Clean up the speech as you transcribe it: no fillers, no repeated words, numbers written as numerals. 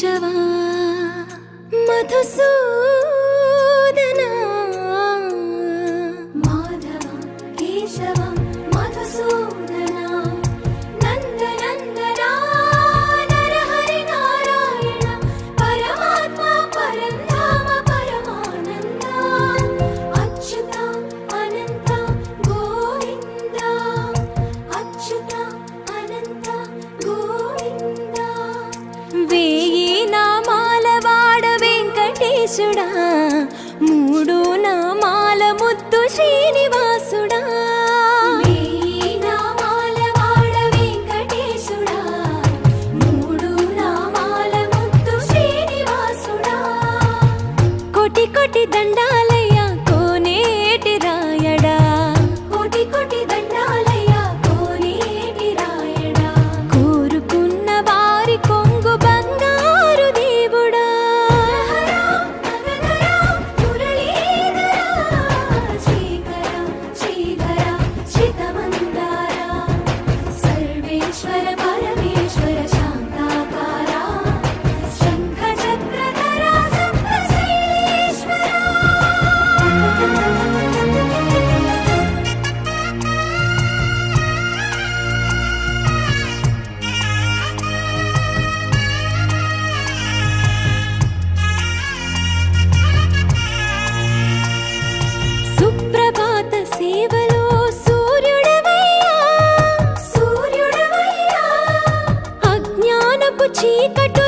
కేశవ మధుసూదన మాధవ కేశవ మధుసూదన నందనందన నరహరి నారాయణ పరమాత్మ పరంధామ పరమానంద అచ్యుత అనంత గోవింద అచ్యుత అనంత గోవింద వేయి నామాల వాడ వెంకటేశుడా మూడు నామాల ముద్దు శ్రీనివాసుడా వేయి నామాల వాడ వెంకటేశుడా మూడు నామాల ముద్దు శ్రీనివాసుడా కోటి కోటి దండాలయ్య కోనేటి రాయడా కోటి కోటి దండాలయ్య కోనేటి రాయడా కోరుకున్న వారి కొంగు బంగారు దేవుడా శ్రీకర శ్రీధర శితమందార సర్వేశ్వర పరమేశ్వర శాంతాకార శంఖ చక్రధర సప్తశైలేశ్వర సుప్రభాత సేవలో సూర్యుడవయ్యా సూర్యుడవయ్యా అజ్ఞానపు చీకటు